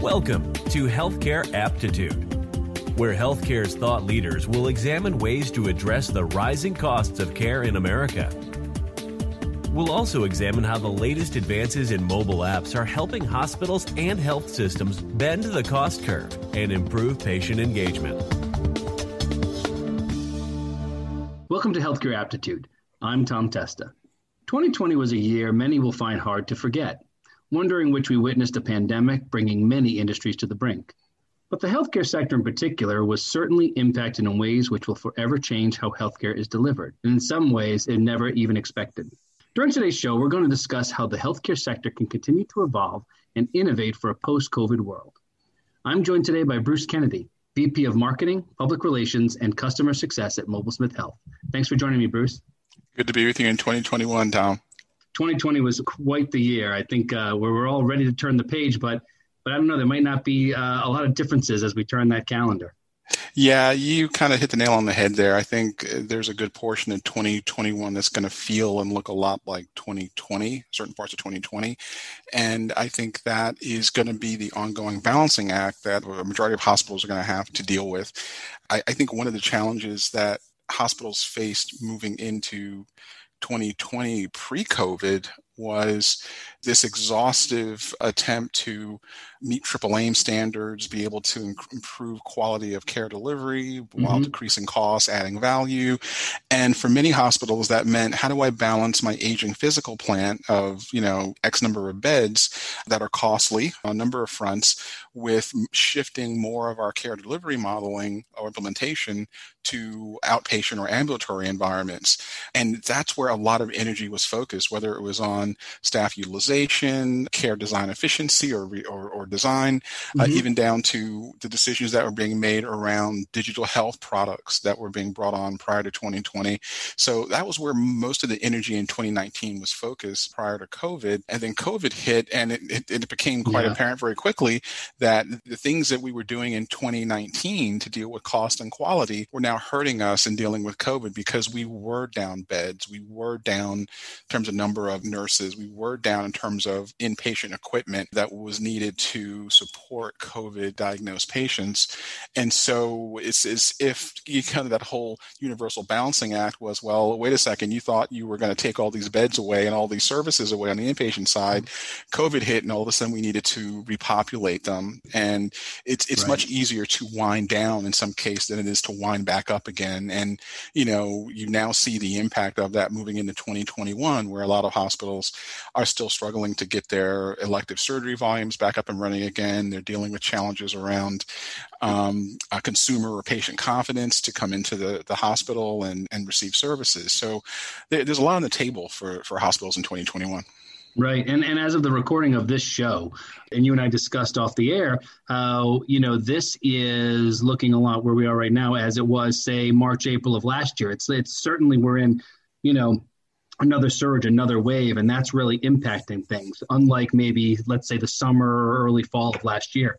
Welcome to Healthcare APPtitude, where healthcare's thought leaders will examine ways to address the rising costs of care in America. We'll also examine how the latest advances in mobile apps are helping hospitals and health systems bend the cost curve and improve patient engagement. Welcome to Healthcare APPtitude. I'm Tom Testa. 2020 was a year many will find hard to forget, one during which we witnessed a pandemic bringing many industries to the brink. But the healthcare sector in particular was certainly impacted in ways which will forever change how healthcare is delivered, and in some ways it never even expected. During today's show, we're going to discuss how the healthcare sector can continue to evolve and innovate for a post-COVID world. I'm joined today by Bruce Kennedy, VP of Marketing, Public Relations, and Customer Success at MobileSmith Health. Thanks for joining me, Bruce. Good to be with you in 2021, Tom. 2020 was quite the year. I think we're all ready to turn the page, but I don't know, there might not be a lot of differences as we turn that calendar. Yeah, you kind of hit the nail on the head there. I think there's a good portion of 2021 that's going to feel and look a lot like 2020, certain parts of 2020. And I think that is going to be the ongoing balancing act that a majority of hospitals are going to have to deal with. I think one of the challenges that hospitals faced moving into 2020 pre-COVID was this exhaustive attempt to meet triple aim standards, be able to improve quality of care delivery while decreasing costs, adding value. And for many hospitals, that meant, how do I balance my aging physical plant of, X number of beds that are costly on a number of fronts with shifting more of our care delivery modeling or implementation to outpatient or ambulatory environments. And that's where a lot of energy was focused, whether it was on staff utilization, care design efficiency or design, even down to the decisions that were being made around digital health products that were being brought on prior to 2020. So that was where most of the energy in 2019 was focused prior to COVID. And then COVID hit, and it became quite apparent very quickly that the things that we were doing in 2019 to deal with cost and quality were now hurting us in dealing with COVID, because we were down beds, we were down in terms of number of nurses, we were down in terms of inpatient equipment that was needed to support COVID diagnosed patients. And so it's as if that whole universal balancing act was, well, wait a second, you thought you were going to take all these beds away and all these services away on the inpatient side. COVID hit, and all of a sudden we needed to repopulate them. And it's much easier to wind down in some case than it is to wind back up again. And, you now see the impact of that moving into 2021, where a lot of hospitals are still struggling to get their elective surgery volumes back up and running again. They're dealing with challenges around consumer or patient confidence to come into the hospital and receive services. So there's a lot on the table for hospitals in 2021. Right. And as of the recording of this show, and you and I discussed off the air, how, this is looking a lot where we are right now as it was, say, March, April of last year. It's certainly we're in, another surge, another wave, and that's really impacting things, unlike maybe, let's say, the summer or early fall of last year.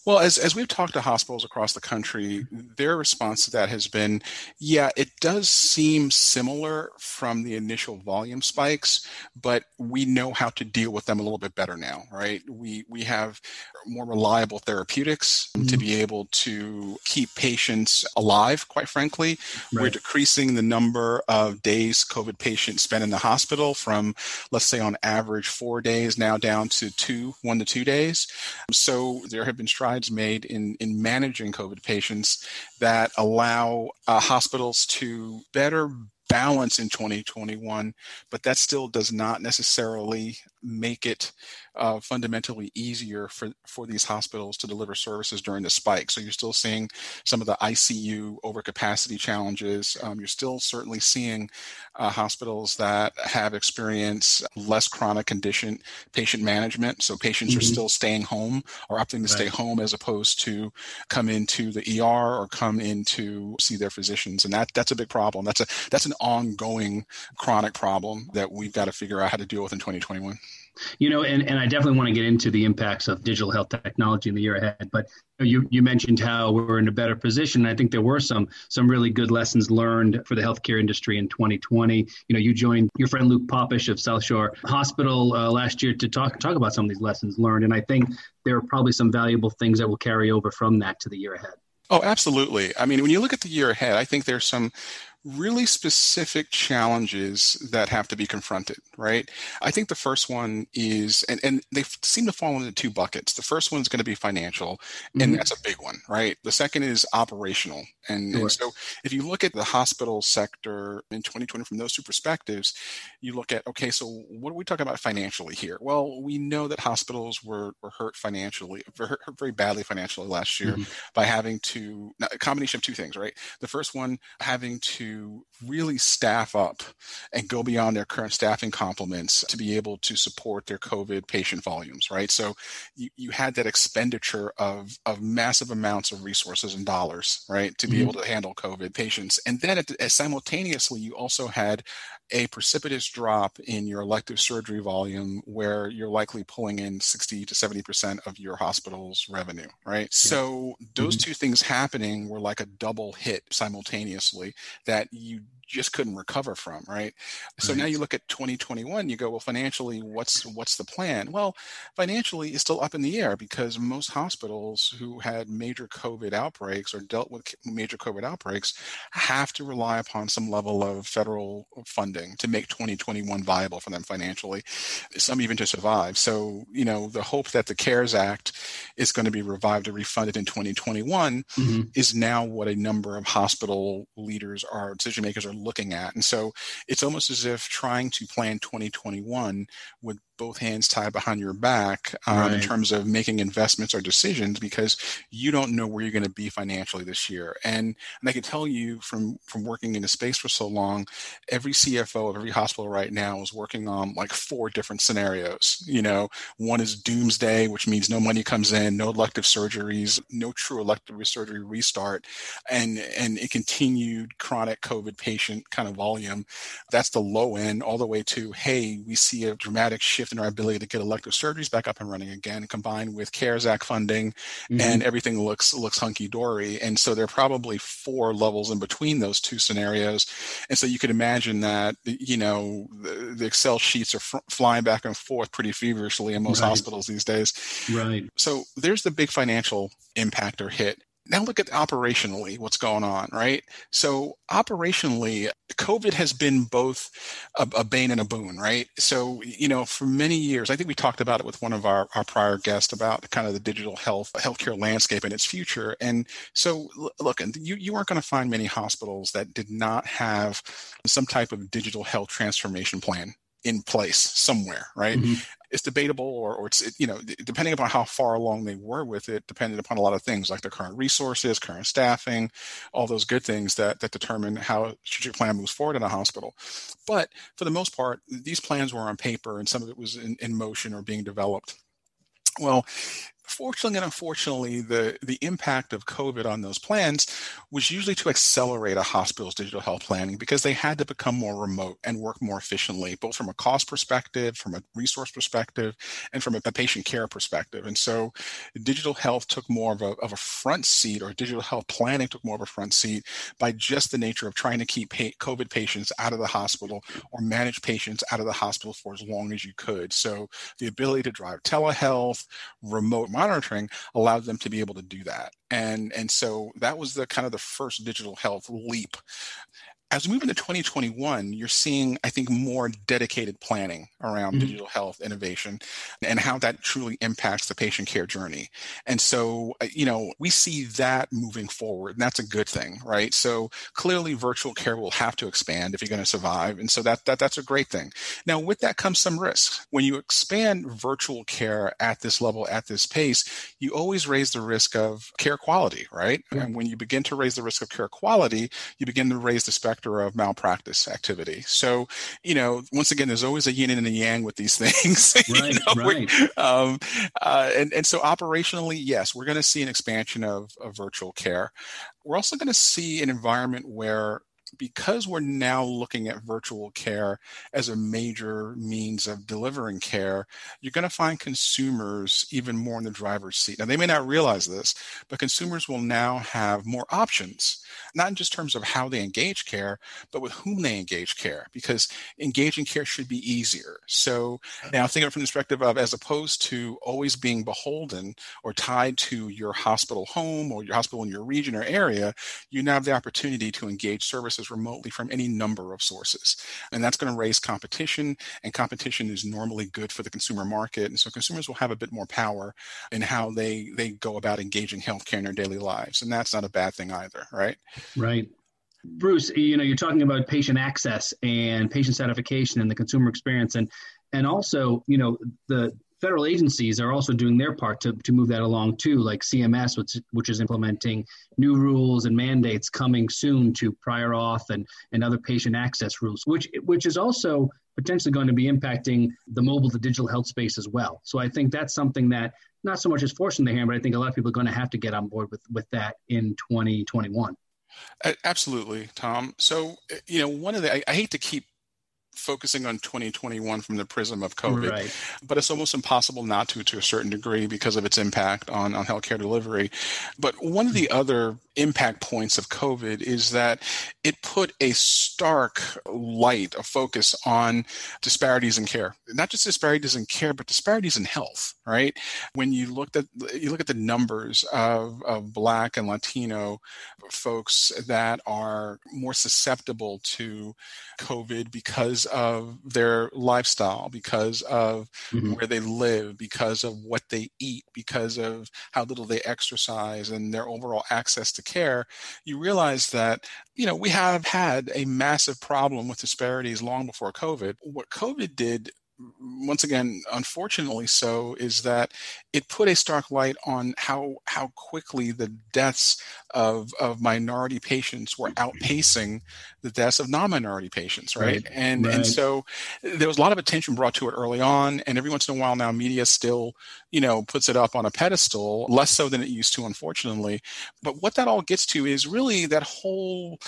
Well, as we've talked to hospitals across the country, their response to that has been, it does seem similar from the initial volume spikes, but we know how to deal with them a little bit better now, right? We have more reliable therapeutics to be able to keep patients alive, quite frankly. Right. We're decreasing the number of days COVID patients spend in the hospital from, let's say, on average 4 days now down to 1 to 2 days. So there have been strides made in managing COVID patients that allow hospitals to better balance in 2021, but that still does not necessarily make it fundamentally easier for these hospitals to deliver services during the spike. So you're still seeing some of the ICU overcapacity challenges. You're still certainly seeing hospitals that have experienced less chronic condition patient management. So patients are still staying home or opting to stay home as opposed to come into the ER or come in to see their physicians. And that's a big problem. That's an ongoing chronic problem that we've got to figure out how to deal with in 2021. And I definitely want to get into the impacts of digital health technology in the year ahead. But you mentioned how we're in a better position. I think there were some really good lessons learned for the healthcare industry in 2020. You joined your friend Luke Popish of South Shore Hospital last year to talk about some of these lessons learned. And I think there are probably some valuable things that will carry over from that to the year ahead. Oh, absolutely. I mean, when you look at the year ahead, I think there's some really specific challenges that have to be confronted, right? I think the first one is, and they seem to fall into two buckets. The first one is going to be financial, and that's a big one, right? The second is operational. And so if you look at the hospital sector in 2020 from those two perspectives, you look at, okay, so what are we talking about financially here? Well, we know that hospitals were hurt financially, hurt very badly financially last year by having to, a combination of two things, right? The first one, having to really staff up and go beyond their current staffing complements to be able to support their COVID patient volumes, right? So you had that expenditure of massive amounts of resources and dollars, right, to be able to handle COVID patients. And then simultaneously, you also had a precipitous drop in your elective surgery volume where you're likely pulling in 60 to 70% of your hospital's revenue, right? So those two things happening were like a double hit simultaneously that you just couldn't recover from, right? So now you look at 2021, you go, well, financially, what's the plan? Well, financially, it's still up in the air because most hospitals who had major COVID outbreaks or dealt with major COVID outbreaks have to rely upon some level of federal funding to make 2021 viable for them financially, some even to survive. So, the hope that the CARES Act is going to be revived or refunded in 2021 is now what a number of hospital leaders or decision makers are looking at. And so it's almost as if trying to plan 2021 with both hands tied behind your back in terms of making investments or decisions because you don't know where you're going to be financially this year. And I can tell you from working in the space for so long, every CFO of every hospital right now is working on like 4 different scenarios. One is doomsday, which means no money comes in, no elective surgeries, no true elective surgery restart, and a continued chronic COVID patient kind of volume. That's the low end, all the way to, hey, we see a dramatic shift in our ability to get elective surgeries back up and running again, combined with CARES Act funding, and everything looks hunky-dory. And so there are probably 4 levels in between those two scenarios. And so you could imagine that, the Excel sheets are flying back and forth pretty feverishly in most hospitals these days. Right. So there's the big financial impact or hit. Now look at operationally what's going on, right? So operationally, COVID has been both a bane and a boon, right? So, for many years, I think we talked about it with one of our prior guests about kind of the digital healthcare landscape and its future. And so look, you aren't going to find many hospitals that did not have some type of digital health transformation plan in place somewhere, right? It's debatable or it's, depending upon how far along they were with it, depended upon a lot of things like their current resources, current staffing, all those good things that determine how a strategic plan moves forward in a hospital. But for the most part, these plans were on paper and some of it was in motion or being developed. Well, fortunately and unfortunately, the impact of COVID on those plans was usually to accelerate a hospital's digital health planning because they had to become more remote and work more efficiently, both from a cost perspective, from a resource perspective, and from a patient care perspective. And so digital health took more of a front seat, or digital health planning took more of a front seat by just the nature of trying to keep COVID patients out of the hospital or manage patients out of the hospital for as long as you could. So the ability to drive telehealth, remote monitoring allowed them to be able to do that. And so that was the kind of the first digital health leap. As we move into 2021, you're seeing, I think, more dedicated planning around digital health innovation and how that truly impacts the patient care journey. And so, we see that moving forward, and that's a good thing, right? So clearly virtual care will have to expand if you're going to survive. And so that's a great thing. Now, with that comes some risks. When you expand virtual care at this level, at this pace, you always raise the risk of care quality, right? Yeah. And when you begin to raise the risk of care quality, you begin to raise the spectrum of malpractice activity. So, once again, there's always a yin and a yang with these things. Right. And so operationally, yes, we're going to see an expansion of virtual care. We're also going to see an environment where because we're now looking at virtual care as a major means of delivering care, you're going to find consumers even more in the driver's seat. Now, they may not realize this, but consumers will now have more options, not in just terms of how they engage care, but with whom they engage care, because engaging care should be easier. So now think of it from the perspective of, as opposed to always being beholden or tied to your hospital home or your hospital in your region or area, you now have the opportunity to engage services remotely from any number of sources. And that's going to raise competition, and competition is normally good for the consumer market. And so consumers will have a bit more power in how they go about engaging healthcare in their daily lives. And that's not a bad thing either, right? Right. Bruce, you're talking about patient access and patient satisfaction and the consumer experience. And also, the federal agencies are also doing their part to move that along too, like CMS, which is implementing new rules and mandates coming soon to prior auth and other patient access rules, which is also potentially going to be impacting the mobile to digital health space as well. So I think that's something that not so much is forcing the hand, but I think a lot of people are going to have to get on board with that in 2021. Absolutely, Tom. So, one of the, I hate to keep focusing on 2021 from the prism of COVID, right, but it's almost impossible not to a certain degree because of its impact on healthcare delivery. But one of the other impact points of COVID is that it put a stark light, a focus on disparities in care. Not just disparities in care, but disparities in health, right? When you look at the numbers of Black and Latino folks that are more susceptible to COVID because of their lifestyle, because of where they live, because of what they eat, because of how little they exercise and their overall access to care, you realize that, we have had a massive problem with disparities long before COVID. What COVID did, once again, unfortunately so, is that it put a stark light on how quickly the deaths of minority patients were outpacing the deaths of non-minority patients, right? And so there was a lot of attention brought to it early on, and every once in a while now media still, puts it up on a pedestal, less so than it used to, unfortunately. But what that all gets to is really that whole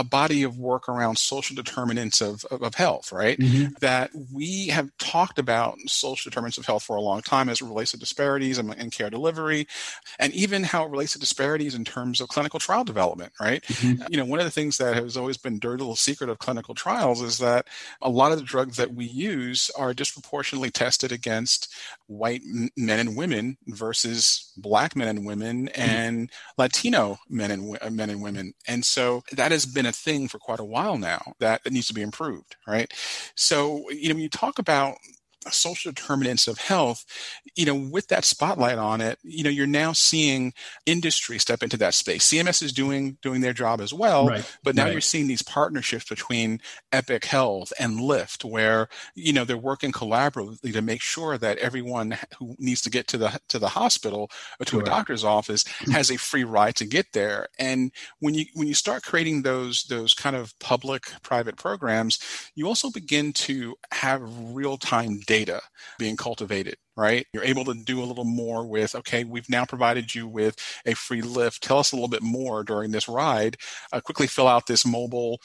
body of work around social determinants of health, right? That we have talked about social determinants of health for a long time as it relates to disparities and care delivery, and even how it relates to disparities in terms of clinical trial development, right? One of the things that has always been dirty little secret of clinical trials is that a lot of the drugs that we use are disproportionately tested against white men and women versus Black men and women and Latino men and women. And so that has been a thing for quite a while now that needs to be improved, right? So, when you talk about social determinants of health, with that spotlight on it, you're now seeing industry step into that space. CMS is doing their job as well, but now you're seeing these partnerships between Epic Health and Lyft, where they're working collaboratively to make sure that everyone who needs to get to the hospital or to a doctor's office has a free ride to get there. And when you start creating those kind of public-private programs, you also begin to have real-time data being cultivated, right? You're able to do a little more with, okay, we've now provided you with a free lift. Tell us a little bit more during this ride. Quickly fill out this mobile,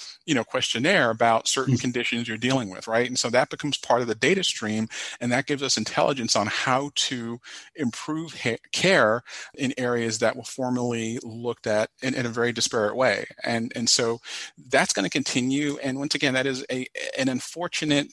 questionnaire about certain conditions you're dealing with, right? And so that becomes part of the data stream, and that gives us intelligence on how to improve care in areas that were formerly looked at in a very disparate way. And so that's going to continue. And once again, that is an unfortunate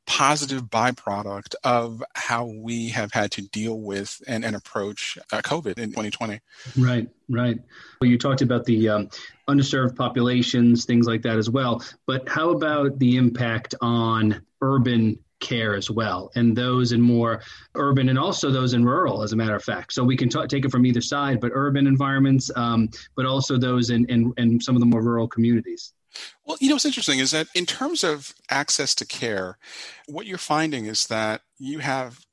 positive byproduct of how we have had to deal with and approach COVID in 2020. Right. Well, you talked about the underserved populations, things like that as well. But how about the impact on urban care as well, and those in more urban and also those in rural, as a matter of fact? So we can take it from either side, but urban environments, but also those in some of the more rural communities. Well, what's interesting is that in terms of access to care, what you're finding is that you have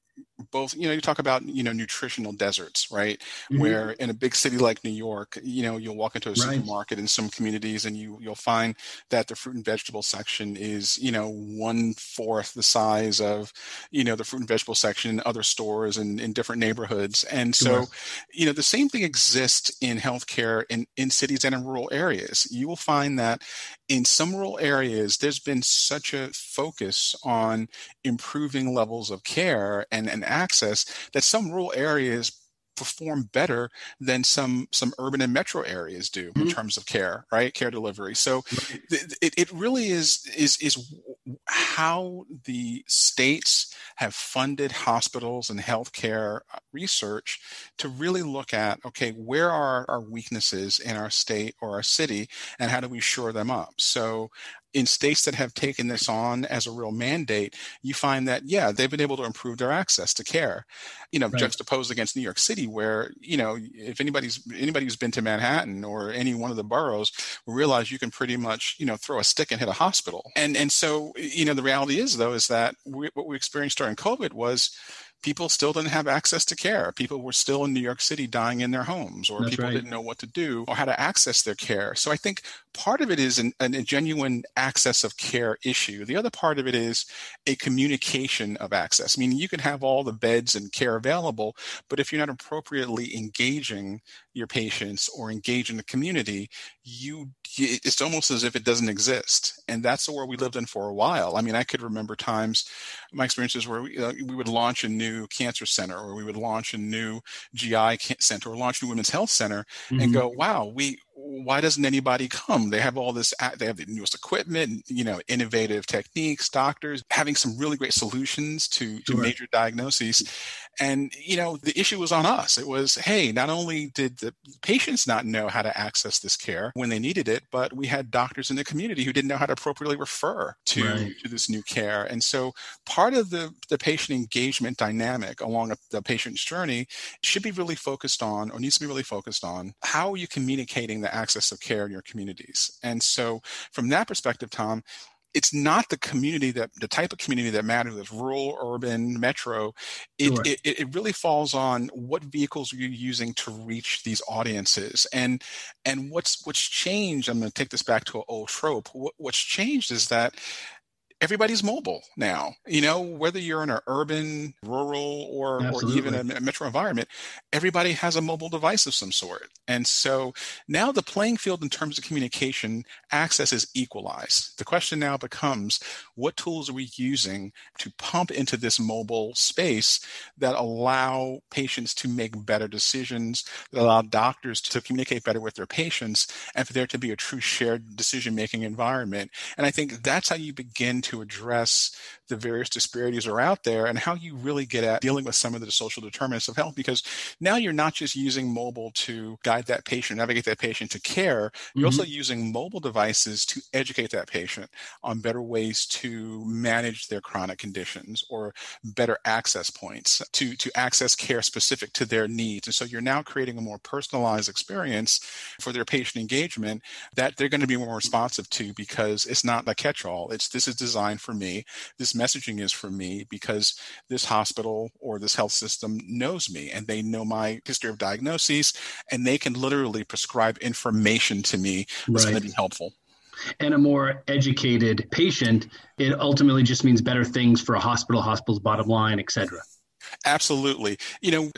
both, you talk about, nutritional deserts, right? Mm-hmm. Where in a big city like New York, you'll walk into a Right. supermarket in some communities and you'll find that the fruit and vegetable section is, 1/4 the size of, the fruit and vegetable section in other stores and in different neighborhoods. And Sure. so, the same thing exists in healthcare in cities and in rural areas. You will find that in some rural areas, there's been such a focus on improving levels of care and access that some rural areas perform better than some urban and metro areas do in Mm-hmm. terms of care, right? Care delivery. So Right. it really is how the states have funded hospitals and healthcare research to really look at, okay, where are our weaknesses in our state or our city, and how do we shore them up? So in states that have taken this on as a real mandate, you find that, yeah, they've been able to improve their access to care, Right. juxtaposed against New York City, where, if anybody who's been to Manhattan or any one of the boroughs will realize you can pretty much, throw a stick and hit a hospital. And so, the reality is, though, is that what we experienced during COVID was people still didn't have access to care. People were still in New York City dying in their homes, or That's people right. didn't know what to do or how to access their care. So I think part of it is a genuine access of care issue. The other part of it is a communication of access. I mean, you can have all the beds and care available, but if you're not appropriately engaging your patients or engaging the community, it's almost as if it doesn't exist. And that's the world we lived in for a while. I mean, I could remember times, my experiences where we would launch a new cancer center, or we would launch a new GI center, or launch a new women's health center, Mm-hmm. and go, wow, why doesn't anybody come? They have all this, they have the newest equipment, innovative techniques, doctors having some really great solutions to Sure. major diagnoses. And, the issue was on us. It was, hey, not only did the patients not know how to access this care when they needed it, but we had doctors in the community who didn't know how to appropriately refer to this new care. And so part of the patient engagement dynamic along the patient's journey should be really focused on, or needs to be really focused on, how are you communicating the access of care in your communities? And so from that perspective, Tom, it's not the type of community that matters, that's rural, urban, metro. Sure. It really falls on what vehicles are you using to reach these audiences. And what's changed, I'm going to take this back to an old trope. What's changed is that everybody's mobile now, whether you're in an urban, rural, or even a metro environment, everybody has a mobile device of some sort. And so now the playing field in terms of communication access is equalized. The question now becomes, what tools are we using to pump into this mobile space that allow patients to make better decisions, that allow doctors to communicate better with their patients, and for there to be a true shared decision-making environment? And I think that's how you begin to address the various disparities that are out there, and how you really get at dealing with some of the social determinants of health, because now you're not just using mobile to guide that patient, navigate that patient to care, you're also using mobile devices to educate that patient on better ways to manage their chronic conditions, or better access points to access care specific to their needs. And so you're now creating a more personalized experience for their patient engagement that they're going to be more responsive to, because it's not a catch-all. This is designed for me. This messaging is for me because this hospital or this health system knows me, and they know my history of diagnoses, and they can literally prescribe information to me that's going to be helpful. And a more educated patient, it ultimately just means better things for a hospital's bottom line, et cetera. Absolutely.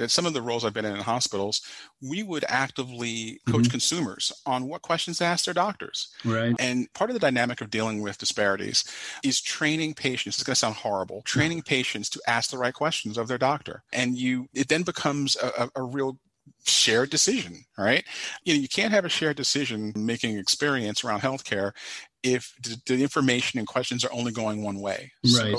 Some of the roles I've been in hospitals, we would actively coach consumers on what questions to ask their doctors. Right. And part of the dynamic of dealing with disparities is training patients. It's going to sound horrible. Training patients to ask the right questions of their doctor. And it then becomes a real shared decision, right? You can't have a shared decision making experience around healthcare if the information and questions are only going one way. Right.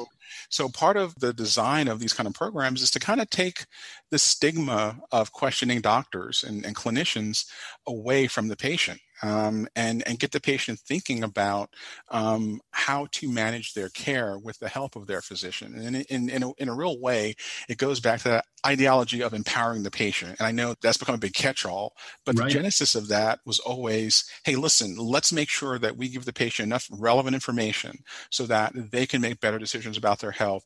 So part of the design of these kind of programs is to kind of take the stigma of questioning doctors and clinicians away from the patient, and get the patient thinking about how to manage their care with the help of their physician. And in a real way, it goes back to that ideology of empowering the patient. And I know that's become a big catch-all, but the genesis of that was always, hey, listen, let's make sure that we give the patient enough relevant information so that they can make better decisions about their health,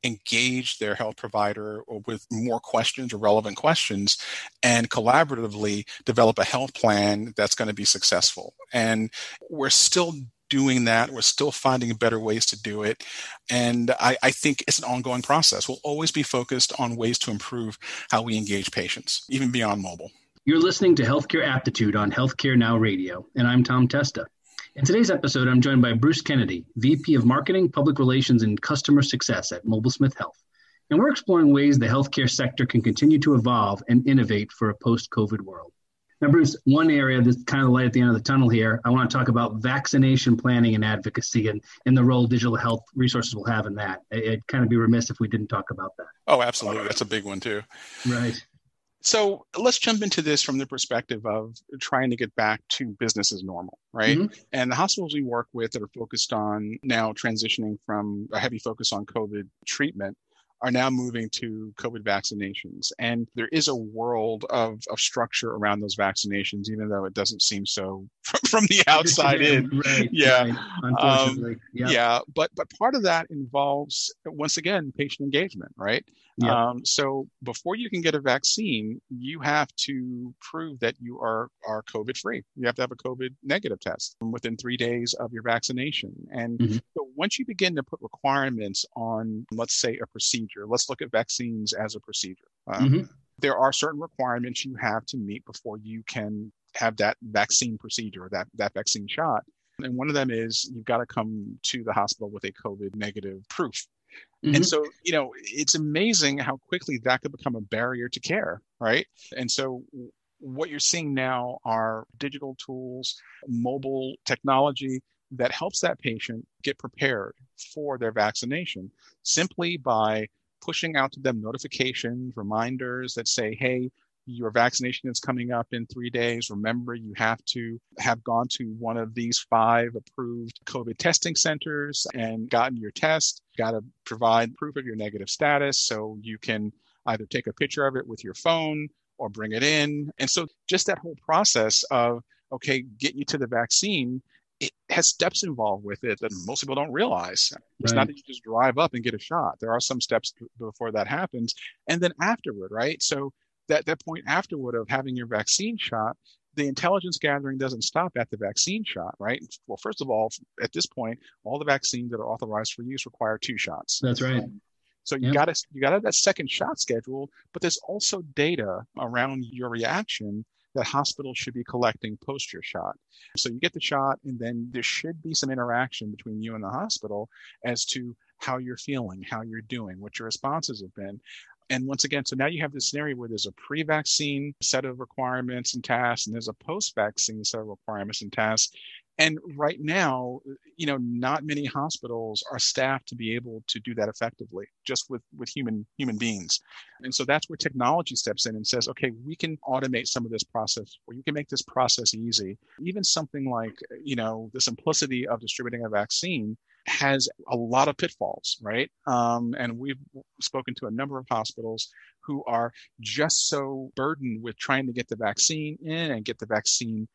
engage their health provider with more questions or relevant questions and collaboratively develop a health plan that's going to be successful. And we're still doing that. We're still finding better ways to do it. And I think it's an ongoing process. We'll always be focused on ways to improve how we engage patients, even beyond mobile. You're listening to Healthcare Aptitude on Healthcare Now Radio, and I'm Tom Testa. In today's episode, I'm joined by Bruce Kennedy, VP of Marketing, Public Relations, and Customer Success at MobileSmith Health. And we're exploring ways the healthcare sector can continue to evolve and innovate for a post-COVID world. Now, Bruce, one area that's kind of light at the end of the tunnel here, I want to talk about vaccination planning and advocacy and the role digital health resources will have in that. It'd kind of be remiss if we didn't talk about that. Oh, absolutely. That's a big one, too. Right. So let's jump into this from the perspective of trying to get back to business as normal, right? Mm-hmm. And the hospitals we work with that are focused on now transitioning from a heavy focus on COVID treatment are now moving to COVID vaccinations. And there is a world of structure around those vaccinations, even though it doesn't seem so from the outside in. Right, yeah. Right. Unfortunately. Yeah. But part of that involves, once again, patient engagement, right? Yeah. So before you can get a vaccine, you have to prove that you are COVID free. You have to have a COVID negative test within 3 days of your vaccination. And so once you begin to put requirements on, let's say, a procedure, let's look at vaccines as a procedure. There are certain requirements you have to meet before you can have that vaccine procedure, that vaccine shot. And one of them is you've got to come to the hospital with a COVID negative proof. And so, it's amazing how quickly that could become a barrier to care, right? And so what you're seeing now are digital tools, mobile technology that helps that patient get prepared for their vaccination simply by pushing out to them notifications, reminders that say, hey, your vaccination is coming up in 3 days. Remember, you have to have gone to one of these 5 approved COVID testing centers and gotten your test. Got to provide proof of your negative status so you can either take a picture of it with your phone or bring it in. And so just that whole process of, okay, get you to the vaccine, it has steps involved with it that most people don't realize. It's not that you just drive up and get a shot. There are some steps before that happens. And then afterward, right? So that point afterward of having your vaccine shot, the intelligence gathering doesn't stop at the vaccine shot, right? Well, first of all, at this point, all the vaccines that are authorized for use require 2 shots. That's right. So you got to have that second shot scheduled, but there's also data around your reaction that hospitals should be collecting post your shot. So you get the shot, and then there should be some interaction between you and the hospital as to how you're feeling, how you're doing, what your responses have been. And once again, so now you have this scenario where there's a pre-vaccine set of requirements and tasks, and there's a post-vaccine set of requirements and tasks. And right now, not many hospitals are staffed to be able to do that effectively, just with human beings. And so that's where technology steps in and says, okay, we can automate some of this process, or you can make this process easy. Even something like, the simplicity of distributing a vaccine has a lot of pitfalls, right? And we've spoken to a number of hospitals who are just so burdened with trying to get the vaccine in and get the vaccine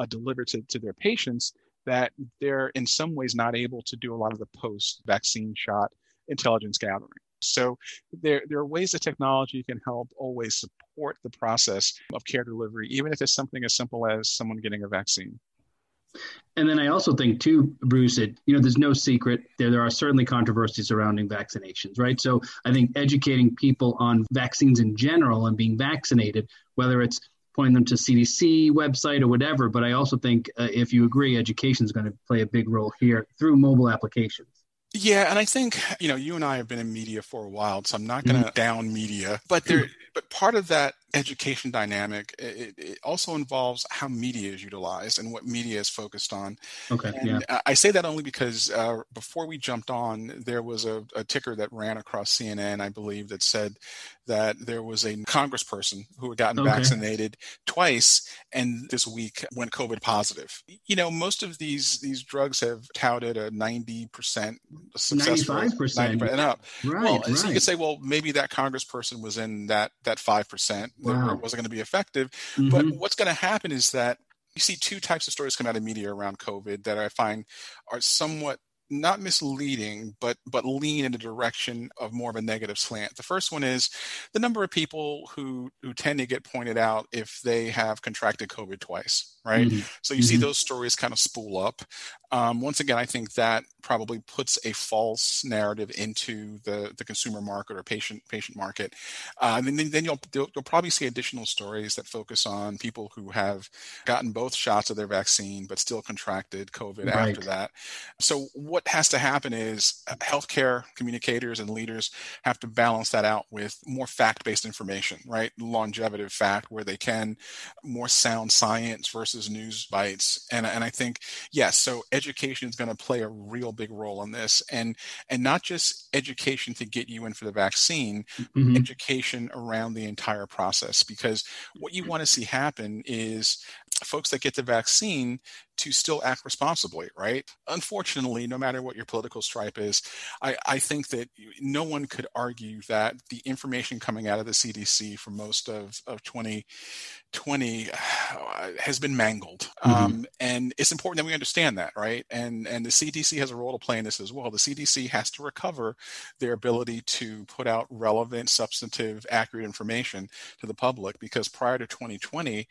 delivered to their patients that they're in some ways not able to do a lot of the post-vaccine shot intelligence gathering. So there are ways that technology can help always support the process of care delivery, even if it's something as simple as someone getting a vaccine. And then I also think too, Bruce, there's no secret there are certainly controversies surrounding vaccinations, right? So I think educating people on vaccines in general and being vaccinated, whether it's pointing them to CDC website or whatever, but I also think if you agree, education is going to play a big role here through mobile applications. Yeah, and I think, you and I have been in media for a while, so I'm not going to down media, but part of that education dynamic, it also involves how media is utilized and what media is focused on. Okay. And I say that only because before we jumped on, there was a ticker that ran across CNN, I believe, that said that there was a congressperson who had gotten vaccinated twice and this week went COVID positive. Most of these drugs have touted a 90% success rate, 95% and up. Right, So you could say, well, maybe that congressperson was in that 5%. That wasn't going to be effective. But what's going to happen is that you see 2 types of stories come out of media around COVID that I find are somewhat not misleading, but lean in the direction of more of a negative slant. The first one is the number of people who tend to get pointed out if they have contracted COVID twice, right? Mm-hmm. So you see those stories kind of spool up. Once again, I think that probably puts a false narrative into the consumer market or patient market. And then you'll probably see additional stories that focus on people who have gotten both shots of their vaccine but still contracted COVID after that. So what has to happen is healthcare communicators and leaders have to balance that out with more fact-based information, right? Longevity fact where they can, more sound science versus news bites. And I think, yes, so education is going to play a real big role in this, and not just education to get you in for the vaccine, education around the entire process, because what you want to see happen is folks that get the vaccine to still act responsibly, right? Unfortunately, no matter what your political stripe is, I think that no one could argue that the information coming out of the CDC for most of 2020 has been mangled. And it's important that we understand that, right? And the CDC has a role to play in this as well. The CDC has to recover their ability to put out relevant, substantive, accurate information to the public, because prior to 2020,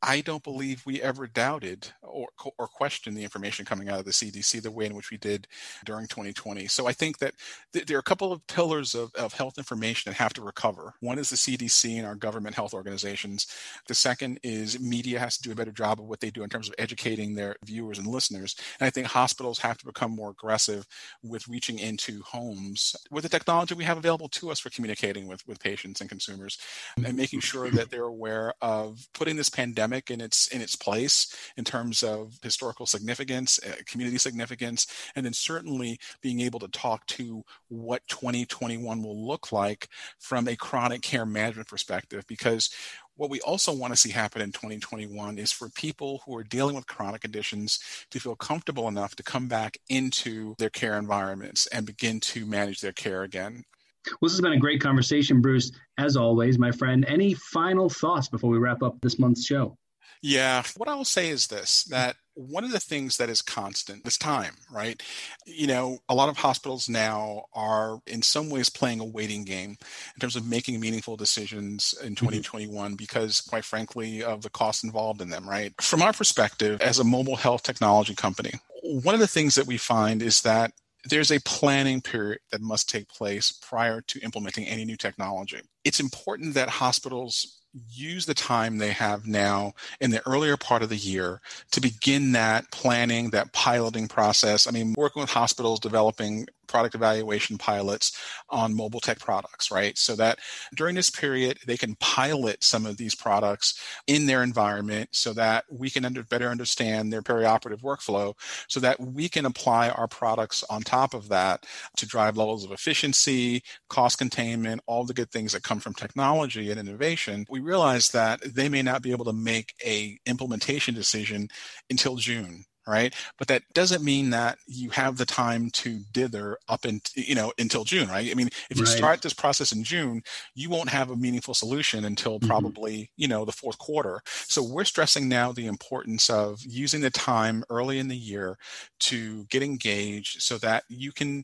I don't believe we ever doubted or questioned the information coming out of the CDC the way in which we did during 2020. So I think that there are a couple of pillars of health information that have to recover. One is the CDC and our government health organizations. The second is media has to do a better job of what they do in terms of educating their viewers and listeners. And I think hospitals have to become more aggressive with reaching into homes with the technology we have available to us for communicating with patients and consumers, and making sure that they're aware of putting this pandemic in its place in terms of historical significance, community significance, and then certainly being able to talk to what 2021 will look like from a chronic care management perspective. Because what we also want to see happen in 2021 is for people who are dealing with chronic conditions to feel comfortable enough to come back into their care environments and begin to manage their care again. Well, this has been a great conversation, Bruce. As always, my friend, any final thoughts before we wrap up this month's show? Yeah, what I will say is this, that one of the things that is constant is time, right? You know, a lot of hospitals now are in some ways playing a waiting game in terms of making meaningful decisions in 2021 because, quite frankly, of the costs involved in them, right? From our perspective, as a mobile health technology company, one of the things that we find is that there's a planning period that must take place prior to implementing any new technology. It's important that hospitals use the time they have now in the earlier part of the year to begin that planning, that piloting process. I mean, working with hospitals, developing product evaluation pilots on mobile tech products, right? So that during this period, they can pilot some of these products in their environment so that we can better understand their perioperative workflow so that we can apply our products on top of that to drive levels of efficiency, cost containment, all the good things that come from technology and innovation. We realize that they may not be able to make a implementation decision until June. Right. But that doesn't mean that you have the time to dither up until June. Right. I mean, if you start this process in June, you won't have a meaningful solution until probably, the fourth quarter. So we're stressing now the importance of using the time early in the year to get engaged so that you can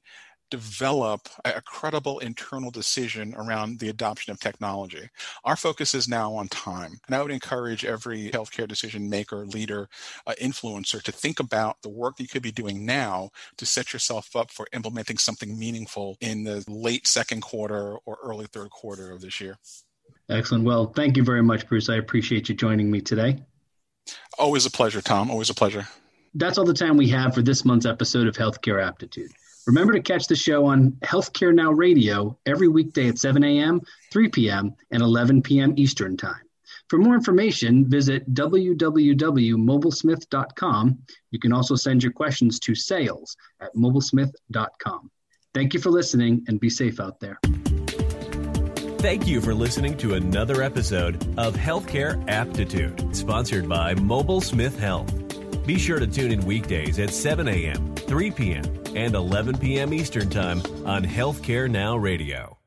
develop a credible internal decision around the adoption of technology. Our focus is now on time. And I would encourage every healthcare decision maker, leader, influencer to think about the work that you could be doing now to set yourself up for implementing something meaningful in the late second quarter or early third quarter of this year. Excellent. Well, thank you very much, Bruce. I appreciate you joining me today. Always a pleasure, Tom. Always a pleasure. That's all the time we have for this month's episode of Healthcare Aptitude. Remember to catch the show on Healthcare Now Radio every weekday at 7 a.m., 3 p.m., and 11 p.m. Eastern Time. For more information, visit www.mobilesmith.com. You can also send your questions to sales@mobilesmith.com. Thank you for listening, and be safe out there. Thank you for listening to another episode of Healthcare Aptitude, sponsored by MobileSmith Health. Be sure to tune in weekdays at 7 a.m., 3 p.m., and 11 p.m. Eastern Time on Healthcare Now Radio.